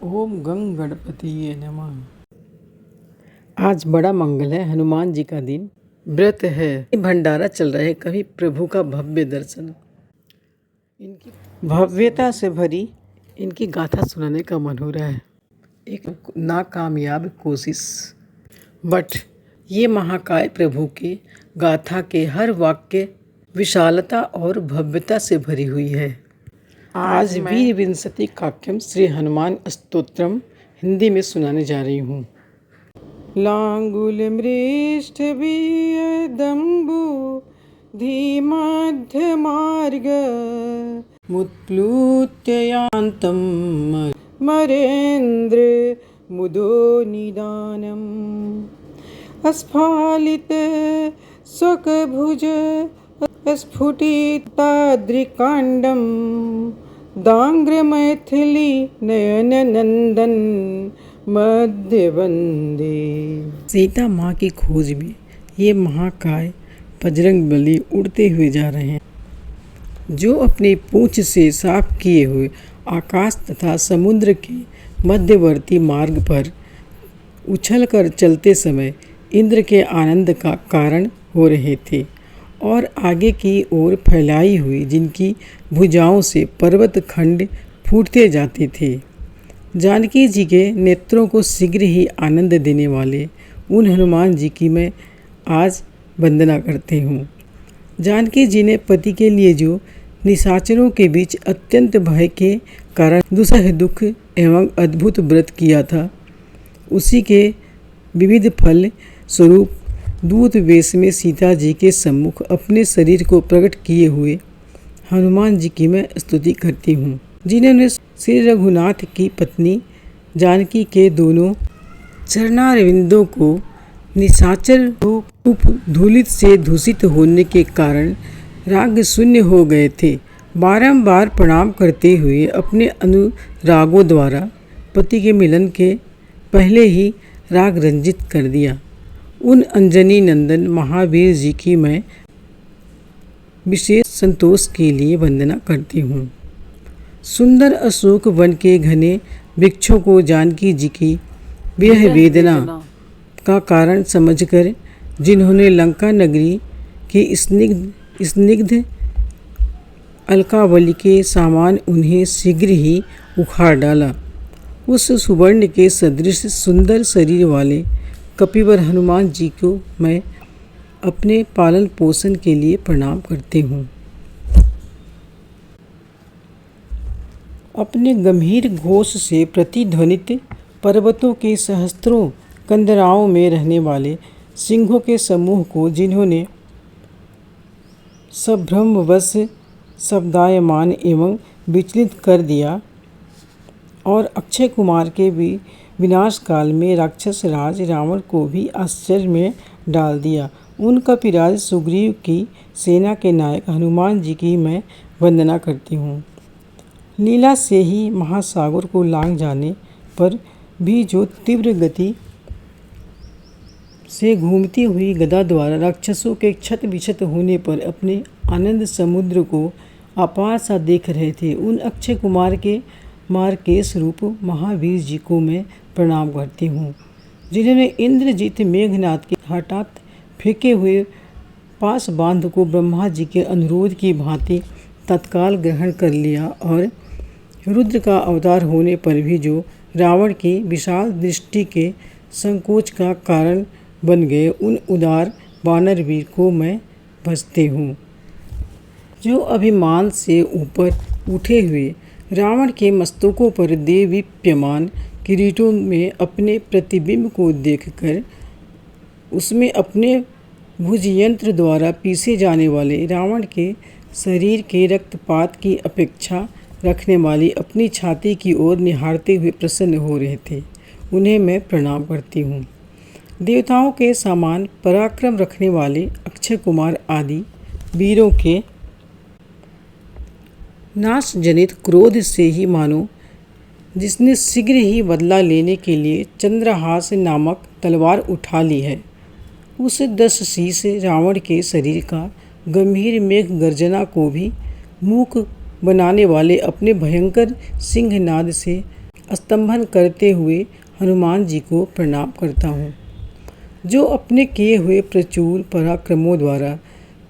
ओम गं गणपतिये नमः। आज बड़ा मंगल है, हनुमान जी का दिन, व्रत है, भंडारा चल रहा है। कभी प्रभु का भव्य दर्शन, इनकी भव्यता से भरी इनकी गाथा सुनाने का मन हो रहा है। एक नाकामयाब कोशिश, बट ये महाकाय प्रभु के गाथा के हर वाक्य विशालता और भव्यता से भरी हुई है। आज वीर विंशति काक्यम श्री हनुमान स्तोत्रम हिंदी में सुनाने जा रही हूँ। लांगुल मृष्ट दम्बु धीमध्य मार्ग मुत्प्लुत्यान्तं मरेन्द्र मुदो निदानम् अस्फालित स्वकभुज स्फुटिताद्रिकाण्डं दांग्रमैथिली नयन नंदन मध्य वंदे। सीता माँ की खोज में ये महाकाय बजरंग बली उड़ते हुए जा रहे हैं, जो अपनी पूंछ से साफ किए हुए आकाश तथा समुद्र के मध्यवर्ती मार्ग पर उछलकर चलते समय इंद्र के आनंद का कारण हो रहे थे और आगे की ओर फैलाई हुई जिनकी भुजाओं से पर्वत खंड फूटते जाते थे। जानकी जी के नेत्रों को शीघ्र ही आनंद देने वाले उन हनुमान जी की मैं आज वंदना करती हूँ। जानकी जी ने पति के लिए जो निशाचरों के बीच अत्यंत भय के कारण दुसह दुख एवं अद्भुत व्रत किया था, उसी के विविध फल स्वरूप दूत वेश में सीता जी के सम्मुख अपने शरीर को प्रकट किए हुए हनुमान जी की मैं स्तुति करती हूँ, जिन्होंने श्री रघुनाथ की पत्नी जानकी के दोनों चरणारविंदों को निशाचर रूप धूलित से दूषित होने के कारण राग शून्य हो गए थे। बारंबार प्रणाम करते हुए अपने अनुरागों द्वारा पति के मिलन के पहले ही राग रंजित कर दिया। उन अंजनी नंदन महावीर जी की मैं विशेष संतोष के लिए वंदना करती हूँ। सुंदर अशोक वन के घने वृक्षों को जानकी जी की विरह वेदना का कारण समझकर जिन्होंने लंका नगरी के स्निग्ध अलकावली के सामान उन्हें शीघ्र ही उखाड़ डाला, उस सुवर्ण के सदृश सुंदर शरीर वाले कपिवर हनुमान जी को मैं अपने पालन पोषण के लिए प्रणाम करती हूँ। अपने गंभीर घोष से प्रतिध्वनित पर्वतों के सहस्त्रों कंदराओं में रहने वाले सिंहों के समूह को जिन्होंने संभ्रमवश शब्दायमान एवं विचलित कर दिया और अक्षय कुमार के भी विनाश काल में राक्षस राज रावण को भी आश्चर्य में डाल दिया, उन कपिराज सुग्रीव की सेना के नायक हनुमान जी की मैं वंदना करती हूँ। लीला से ही महासागर को लांघ जाने पर भी जो तीव्र गति से घूमती हुई गदा द्वारा राक्षसों के क्षत विक्षत होने पर अपने आनंद समुद्र को अपार सा देख रहे थे, उन अक्षय कुमार के मार्केश रूप महावीर जी को मैं प्रणाम करती हूँ, जिन्होंने इंद्रजीत मेघनाथ के हठात फेंके हुए पास बांध को ब्रह्मा जी के अनुरोध की भांति तत्काल ग्रहण कर लिया और रुद्र का अवतार होने पर भी जो रावण की विशाल दृष्टि के संकोच का कारण बन गए, उन उदार वानर वीर को मैं भजती हूँ, जो अभिमान से ऊपर उठे हुए रावण के मस्तकों पर देदीप्यमान किरीटों में अपने प्रतिबिंब को देखकर उसमें अपने भुजयंत्र द्वारा पीसे जाने वाले रावण के शरीर के रक्तपात की अपेक्षा रखने वाली अपनी छाती की ओर निहारते हुए प्रसन्न हो रहे थे, उन्हें मैं प्रणाम करती हूँ। देवताओं के समान पराक्रम रखने वाले अक्षय कुमार आदि वीरों के नाश जनित क्रोध से ही मानो जिसने शीघ्र ही बदला लेने के लिए चंद्रहास नामक तलवार उठा ली है, उस 10 शीश रावण के शरीर का गंभीर मेघ गर्जना को भी मूक बनाने वाले अपने भयंकर सिंहनाद से स्तंभन करते हुए हनुमान जी को प्रणाम करता हूँ, जो अपने किए हुए प्रचुर पराक्रमों द्वारा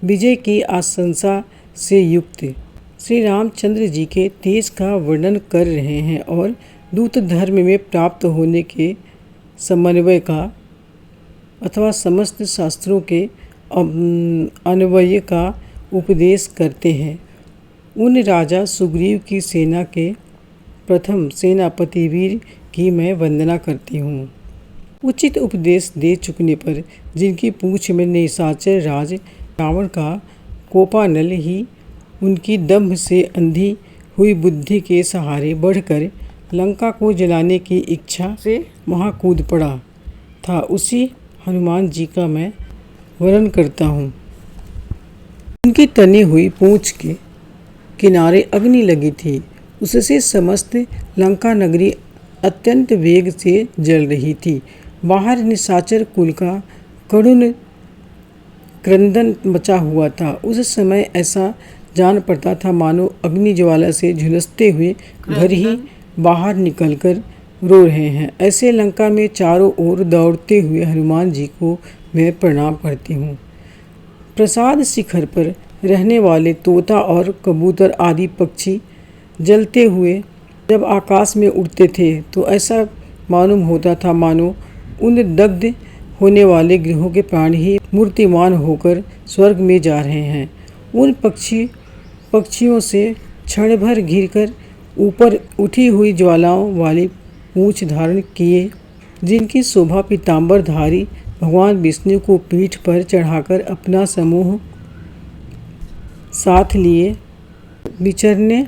विजय की आशंसा से युक्त श्री रामचंद्र जी के तेज का वर्णन कर रहे हैं और दूत धर्म में प्राप्त होने के समन्वय का अथवा समस्त शास्त्रों के अन्वय का उपदेश करते हैं। उन राजा सुग्रीव की सेना के प्रथम सेनापति वीर की मैं वंदना करती हूँ। उचित उपदेश दे चुकने पर जिनकी पूंछ में निशाचर राज रावण का कोपानल ही उनकी दंभ से अंधी हुई बुद्धि के सहारे बढ़कर लंका को जलाने की इच्छा से वहाँ कूद पड़ा था, उसी हनुमान जी का मैं वर्णन करता हूँ। उनकी तनी हुई पूंछ के किनारे अग्नि लगी थी, उससे समस्त लंका नगरी अत्यंत वेग से जल रही थी। बाहर निशाचर कुल का करुण क्रंदन मचा हुआ था। उस समय ऐसा जान पड़ता था मानो अग्नि ज्वाला से झुलसते हुए घर ही बाहर निकलकर रो रहे हैं। ऐसे लंका में चारों ओर दौड़ते हुए हनुमान जी को मैं प्रणाम करती हूँ। प्रसाद शिखर पर रहने वाले तोता और कबूतर आदि पक्षी जलते हुए जब आकाश में उड़ते थे तो ऐसा मालूम होता था मानो उन दग्ध होने वाले गृहों के प्राणी ही मूर्तिमान होकर स्वर्ग में जा रहे हैं। उन पक्षियों से क्षण भर घिरकर ऊपर उठी हुई ज्वालाओं वाली पूंछ धारण किए, जिनकी शोभा पीताम्बरधारी भगवान विष्णु को पीठ पर चढ़ाकर अपना समूह साथ लिए विचरने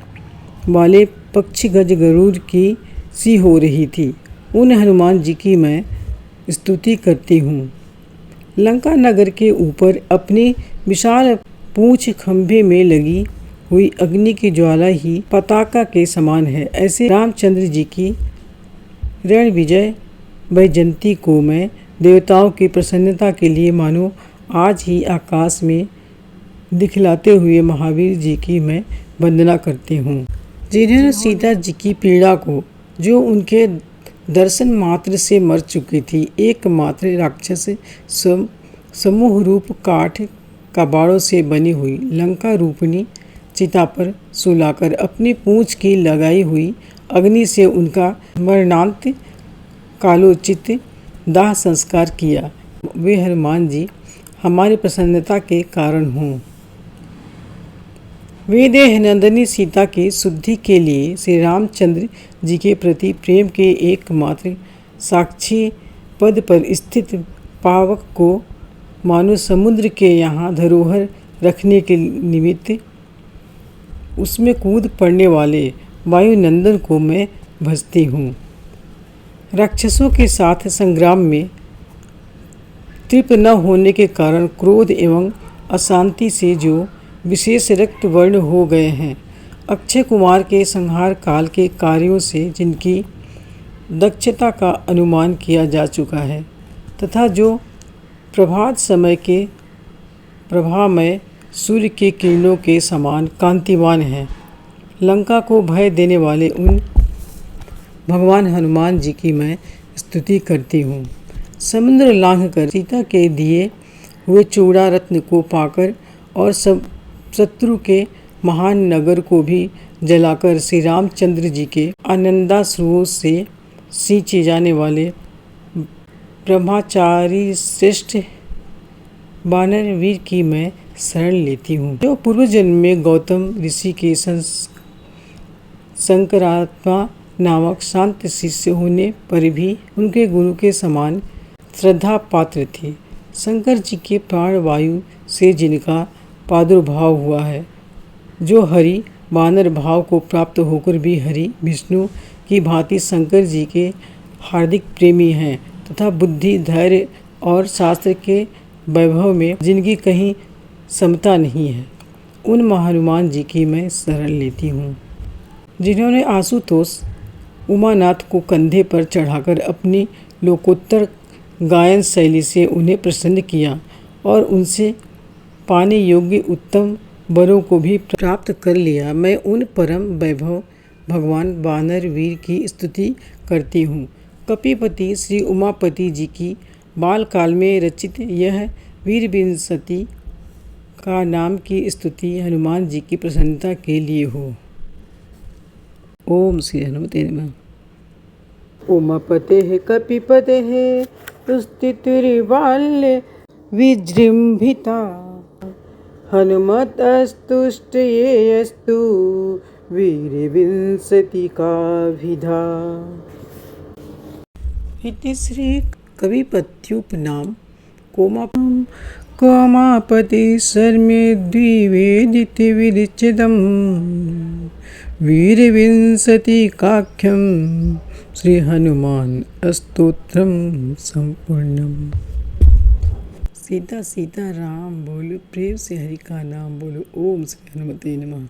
वाले पक्षी गज गरुड़ की सी हो रही थी। उन हनुमान जी की मैं स्तुति करती हूँ। लंका नगर के ऊपर अपनी विशाल पूंछ खंभे में लगी हुई अग्नि की ज्वाला ही पताका के समान है। ऐसे रामचंद्र जी की रण विजय वैजयंती को मैं देवताओं की प्रसन्नता के लिए मानो आज ही आकाश में दिखलाते हुए महावीर जी की मैं वंदना करती हूँ, जिन्होंने सीता जी की पीड़ा को, जो उनके दर्शन मात्र से मर चुकी थी, एकमात्र राक्षस समूह रूप काठ कबाड़ों से बनी हुई लंका रूपनी चिता पर सुलाकर अपनी पूंछ की लगाई हुई अग्नि से उनका मरणांत कालोचित दाह संस्कार किया। वे हनुमान जी हमारी प्रसन्नता के कारण हों। वैदेह नंदिनी सीता की शुद्धि के लिए श्री रामचंद्र जी के प्रति प्रेम के एकमात्र साक्षी पद पर स्थित पावक को मानो समुद्र के यहाँ धरोहर रखने के निमित्त उसमें कूद पड़ने वाले वायुनंदन को मैं भजती हूँ। राक्षसों के साथ संग्राम में तृप्त न होने के कारण क्रोध एवं अशांति से जो विशेष रक्त वर्ण हो गए हैं, अक्षय कुमार के संहार काल के कार्यों से जिनकी दक्षता का अनुमान किया जा चुका है तथा जो प्रभात समय के प्रभामय सूर्य के किरणों के समान कांतिवान हैं, लंका को भय देने वाले उन भगवान हनुमान जी की मैं स्तुति करती हूँ। समुद्र लांघकर सीता के दिए हुए चूड़ा रत्न को पाकर और सब शत्रु के महान नगर को भी जलाकर श्री रामचंद्र जी के आनंदाश्रुओं से सींचे जाने वाले ब्रह्मचारी श्रेष्ठ वानर वीर की मैं शरण लेती हूँ, जो पूर्व जन्म में गौतम ऋषि के शंकरात्मा नामक शांत शिष्य होने पर भी उनके गुरु के समान श्रद्धा पात्र थे। शंकर जी के प्राण वायु से जिनका प्रादुर्भाव हुआ है, जो हरि वानर भाव को प्राप्त होकर भी हरि विष्णु की भांति शंकर जी के हार्दिक प्रेमी हैं तथा बुद्धि, धैर्य और शास्त्र के वैभव में जिनकी कहीं समता नहीं है, उन हनुमान जी की मैं शरण लेती हूँ, जिन्होंने आशुतोष उमानाथ को कंधे पर चढ़ाकर अपनी लोकोत्तर गायन शैली से उन्हें प्रसन्न किया और उनसे पाने योग्य उत्तम वरों को भी प्राप्त कर लिया। मैं उन परम वैभव भगवान वानर वीर की स्तुति करती हूँ। कपिपति श्री उमापति जी की बालकाल में रचित यह वीरविंशति का नाम की स्तुति हनुमान जी की प्रसन्नता के लिए हो। ओम श्री हनुमते नमः। उमापतेः कपिपतेः स्तुतिर्बाल्ये विजृम्भिता हनुमतस्तुष्टयेऽस्तु वीरविंशतिकाभिधा। इति श्री कविपत्युपनाम कोमापति शर्मे द्विवेदित विरचितम् वीरविंशतिकाख्यं श्री हनुमान स्तोत्रम संपूर्णम। सीता सीता राम बोलो, प्रेम से हरि का नाम बोलो। ओम श्री हनुमते नमः।